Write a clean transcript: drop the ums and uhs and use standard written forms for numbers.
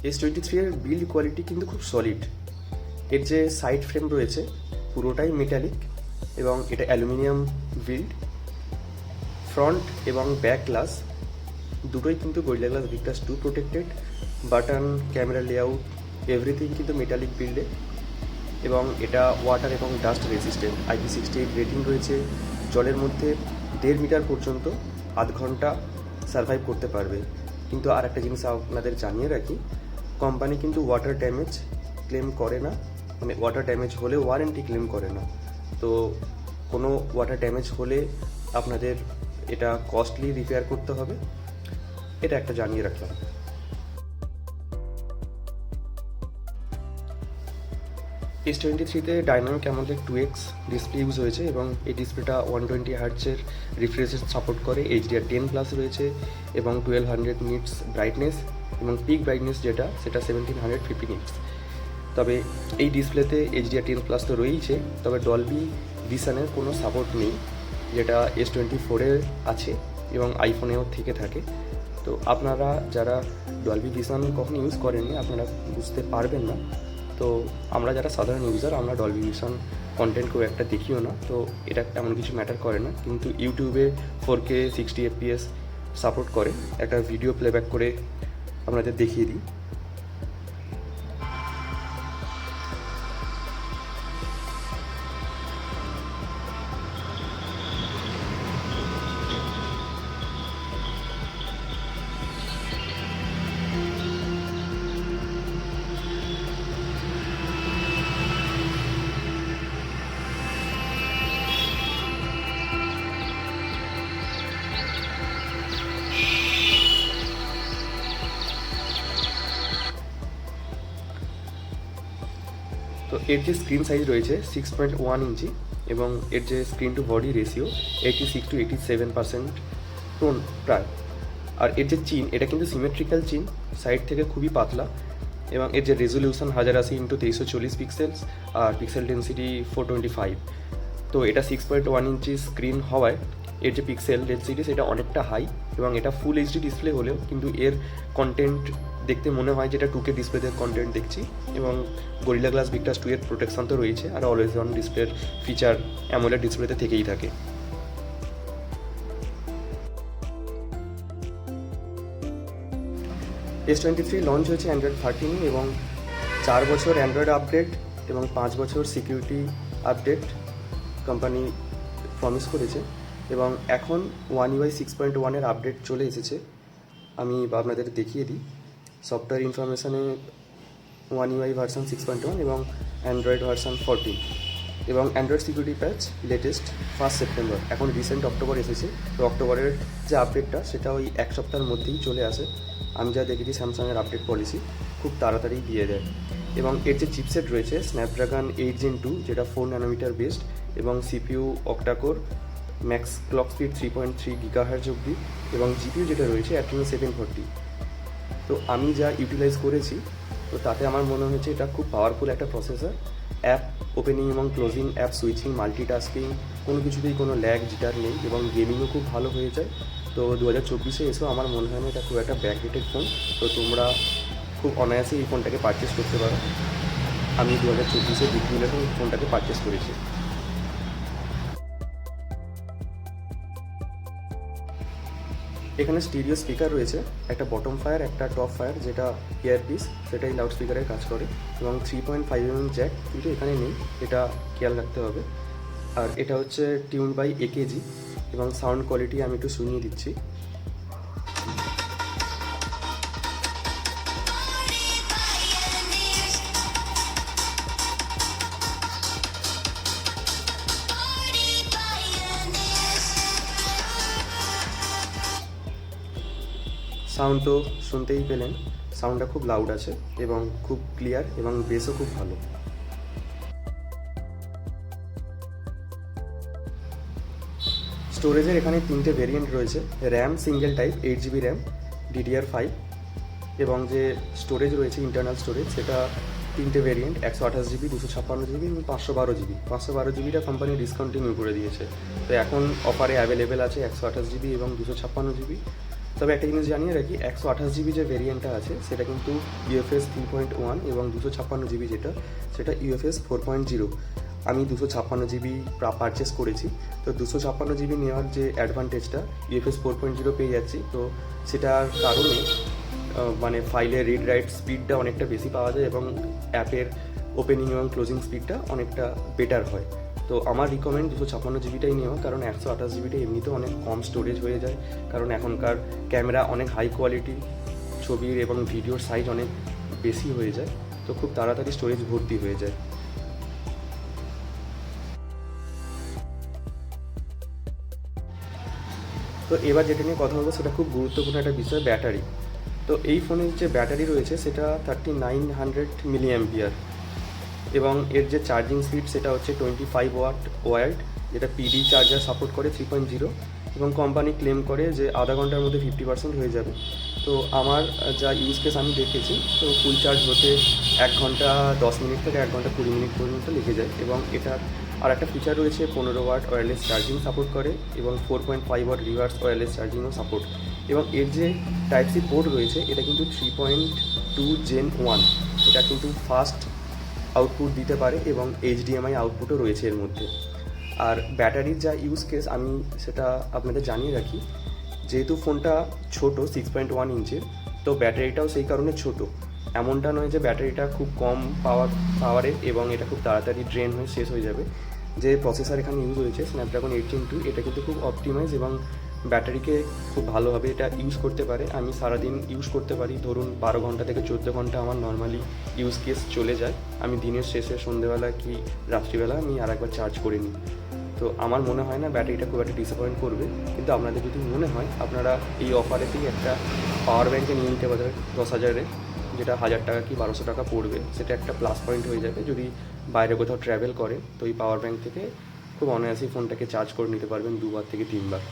S23 এর build quality কিন্তু খুব সলিড। এর যে সাইড ফ্রেম রয়েছে পুরোটাই মেটালিক এবং এটা অ্যালুমিনিয়াম বিল্ড। ফ্রন্ট এবং ব্যাক গ্লাস দুটোই কিন্তু gorilla glass Victus 2 protected. Button, camera layout, everything কিন্তু মেটালিক বিল্ডে এবং এটা ওয়াটার এবং ডাস্ট রেসিস্ট্যান্ট। IP68 রেটিং রয়েছে। জলের মধ্যে 1.5 মিটার পর্যন্ত আধ ঘন্টা সার্ভাইভ করতে পারবে। কিন্তু আর একটা জিনিস আপনাদের জানিয়ে রাখি, কোম্পানি কিন্তু ওয়াটার ড্যামেজ ক্লেম করে না, মানে ওয়াটার ড্যামেজ হলে ওয়ারেন্টি ক্লেম করে না। তো কোনো ওয়াটার ড্যামেজ হলে আপনাদের এটা কস্টলি রিপেয়ার করতে হবে, এটা একটা জানিয়ে রাখলাম। S23-তে dynamic AMOLED 2x display use হয়েছে এবং এই ডিসপ্লেটা 120 হার্টজের রিফ্রেশ সাপোর্ট করে। HDR10+ রয়েছে এবং 1200 নিটস ব্রাইটনেস এবং পিক ব্রাইটনেস যেটা সেটা 1750 নিটস। তবে এই ডিসপ্লেতে HDR10+ তো রয়েইছে, তবে ডলবি ভিশনের কোনো সাপোর্ট নেই, যেটা S24-এ আছে এবং আইফোনেও থেকে থাকে। তো আপনারা যারা ডলবি ভিশন কখনো ইউজ করেননি আপনারা বুঝতে পারবেন না। তো আমরা যারা সাধারণ ইউজার আমরা ডলবি ভিশন কন্টেন্ট খুব একটা দেখিও না, তো এটা এমন কিছু ম্যাটার করে না। কিন্তু ইউটিউবে 4K 60 FPS সাপোর্ট করে। একটা ভিডিও প্লেব্যাক করে আপনাদের দেখিয়ে দিই। তো এর যে স্ক্রিন সাইজ রয়েছে 6.1 ইঞ্চি এবং এর যে screen to body ratio 86 to 87% টোন প্রায়। আর এর যে চিন এটা কিন্তু সিমেট্রিক্যাল চিন, সাইড থেকে খুবই পাতলা এবং এর যে রেজলিউশন 1080x2340 পিক্সেলস আর পিক্সেল ডেন্সিটি 425। তো এটা 6.1 ইঞ্চি স্ক্রিন হওয়ায় এর যে পিক্সেল ডেন্সিটি সেটা অনেকটা হাই এবং এটা ফুল এইচডি ডিসপ্লে হলেও কিন্তু এর কন্টেন্ট দেখতে মনে হয় যেটা 2K ডিসপ্লেতে কন্টেন্ট দেখছি। এবং গরিলা গ্লাস ভিক্টাস 2 এর প্রোটেকশন তো রয়েছে আর অলওয়েজ অন ডিসপ্লের ফিচার অ্যামোলেড ডিসপ্লেতে থেকেই থাকে। S23 লঞ্চ হয়েছে অ্যান্ড্রয়েড 13 এবং 4 বছর অ্যান্ড্রয়েড আপডেট এবং 5 বছর সিকিউরিটি আপডেট কোম্পানি প্রমিস করেছে এবং এখন One UI 6.1 আপডেট চলে এসেছে। আমি আপনাদের দেখিয়ে দিই। সফটওয়্যার ইনফরমেশানে One UI ভার্সন 6.1 এবং অ্যান্ড্রয়েড ভার্সন 14 এবং অ্যান্ড্রয়েড সিকিউরিটি প্যাচ লেটেস্ট 1 সেপ্টেম্বর। এখন রিসেন্ট অক্টোবর এসেছে, তো অক্টোবরের যে আপডেটটা সেটা ওই 1 সপ্তাহের মধ্যেই চলে আসে। আমি যা দেখেছি স্যামসাংয়ের আপডেট পলিসি খুব তাড়াতাড়ি দিয়ে দেয়। এবং এর যে চিপসেট রয়েছে স্ন্যাপড্রাগন 8 Gen 2 যেটা 4 ন্যানোমিটার বেসড এবং CPU octa-core, max clock speed 3.3 GHz অবধি এবং জিপিউ যেটা রয়েছে Adreno 740। তো আমি যা ইউটিলাইজ করেছি তো তাতে আমার মনে হয়েছে এটা খুব পাওয়ারফুল একটা প্রসেসর। অ্যাপ ওপেনিং এবং ক্লোজিং, অ্যাপ সুইচিং, মাল্টিটাস্কিং কোনো কিছুতেই কোনো ল্যাগ জিটার নেই এবং গেমিংও খুব ভালো হয়ে যায়। তো 2024-এ এসেও আমার মনে হয় না এটা খুব একটা ব্যাকডেটেড ফোন। তো তোমরা খুব অনায়াসে এই ফোনটাকে পারচেস করতে পারো। আমি 2024-এ বিগ ডিলে ফোনটাকে পারচেস করেছি। এখানে স্টিরিও স্পিকার রয়েছে, একটা বটম ফায়ার একটা টপ ফায়ার, যেটা ইয়ারপিস সেটাই লাউড স্পিকারের কাজ করে এবং 3.5mm জ্যাক কিন্তু এখানে নেই, এটা খেয়াল রাখতে হবে। আর এটা হচ্ছে টিউন বাই AKG এবং সাউন্ড কোয়ালিটি আমি একটু শুনিয়ে দিচ্ছি। সাউন্ড তো শুনতেই পেলেন, সাউন্ডটা খুব লাউড আছে এবং খুব ক্লিয়ার এবং বেসও খুব ভালো। স্টোরেজের এখানে 3টে ভেরিয়েন্ট রয়েছে। RAM single type 8GB RAM DDR5 এবং যে স্টোরেজ রয়েছে ইন্টারনাল স্টোরেজ সেটা 3টে ভেরিয়েন্ট 128GB, 256GB এবং 512GB। 512GBটা কোম্পানি ডিসকন্টিনিউ করে দিয়েছে, তো এখন অফারে অ্যাভেলেবেল আছে 128GB এবং 256GB। তবে একটা জিনিস জানিয়ে রাখি, 128 জিবি যে ভেরিয়েন্টটা আছে সেটা কিন্তু ইউএফএস 3.1 এবং 256 জিবি যেটা সেটা ইউএফএস 4.0। আমি 256 জিবি পারচেস করেছি। তো 256 জিবি নেওয়ার যে অ্যাডভান্টেজটা ইউএফএস 4.0 পেয়ে যাচ্ছি, তো সেটার কারণে মানে ফাইলের রিড রাইট স্পিডটা অনেকটা বেশি পাওয়া যায় এবং অ্যাপের ওপেনিং এবং ক্লোজিং স্পিডটা অনেকটা বেটার হয়। তো আমার রিকমেন্ড 256 জিবিটাই নেওয়া, কারণ 128 জিবিটা এমনিতেও অনেক কম স্টোরেজ হয়ে যায়, কারণ এখনকার ক্যামেরা অনেক হাই কোয়ালিটি, ছবির এবং ভিডিওর সাইজ অনেক বেশি হয়ে যায়, তো খুব তাড়াতাড়ি স্টোরেজ ভর্তি হয়ে যায়। তো এবার যেটা নিয়ে কথা বলবো সেটা খুব গুরুত্বপূর্ণ একটা বিষয়, ব্যাটারি। তো এই ফোনের যে ব্যাটারি রয়েছে সেটা 3900 mAh এবং এর যে চার্জিং স্পিড সেটা হচ্ছে 25 ওয়াট ওয়্যার্ড, যেটা পিডি চার্জার সাপোর্ট করে 3.0, এবং কোম্পানি ক্লেম করে যে আধা ঘন্টার মধ্যে 50% হয়ে যাবে। তো আমার যা ইউজ কেস আমি দেখেছি, তো ফুল চার্জ হতে 1 ঘন্টা 10 মিনিট থেকে 1 ঘন্টা 20 মিনিট পর্যন্ত লেগে যায়। এবং এটার আর একটা ফিচার রয়েছে, 15 ওয়াট ওয়্যারলেস চার্জিং সাপোর্ট করে এবং 4.5 ওয়াট রিভার্স ওয়্যারলেস চার্জিংও সাপোর্ট। এবং এর যে টাইপ সি পোর্ট রয়েছে এটা কিন্তু 3.2 Gen 1, এটা কিন্তু ফাস্ট আউটপুট দিতে পারে এবং এইচডিএমআই আউটপুটও রয়েছে এর মধ্যে। আর ব্যাটারির যা ইউজ কেস আমি সেটা আপনাদের জানিয়ে রাখি, যেহেতু ফোনটা ছোট 6.1 ইঞ্চের, তো ব্যাটারিটাও সেই কারণে ছোট। এমনটা নয় যে ব্যাটারিটা খুব কম পাওয়ারের এবং এটা খুব তাড়াতাড়ি ড্রেন হয়ে শেষ হয়ে যাবে। যে প্রসেসর এখানে ইউজ হয়েছে স্ন্যাপড্রাগন 8 Gen 2, এটা কিন্তু খুব অপটিমাইজ এবং ব্যাটারিকে খুব ভালোভাবে এটা ইউজ করতে পারে। আমি সারাদিন ইউজ করতে পারি, ধরুন 12 ঘন্টা থেকে 14 ঘন্টা আমার নর্মালি ইউজ কেস চলে যায়। আমি দিনের শেষে সন্ধ্যেবেলা কি রাত্রিবেলা আমি আর একবার চার্জ করে নিই। তো আমার মনে হয় না ব্যাটারিটা খুব একটা ডিসঅ্যাপয়েন্ট করবে, কিন্তু আপনাদের যদি মনে হয় আপনারা এই অফারেতেই একটা পাওয়ার ব্যাঙ্কে নিয়ে নিতে পারেন 10,000-এর, যেটা 1000 টাকা কি 1200 টাকা পড়বে। সেটা একটা প্লাস পয়েন্ট হয়ে যাবে যদি বাইরে কোথাও ট্র্যাভেল করে, তো এই পাওয়ার ব্যাঙ্ক থেকে খুব অনায়াসেই ফোনটাকে চার্জ করে নিতে পারবেন 2 বার থেকে 3 বার।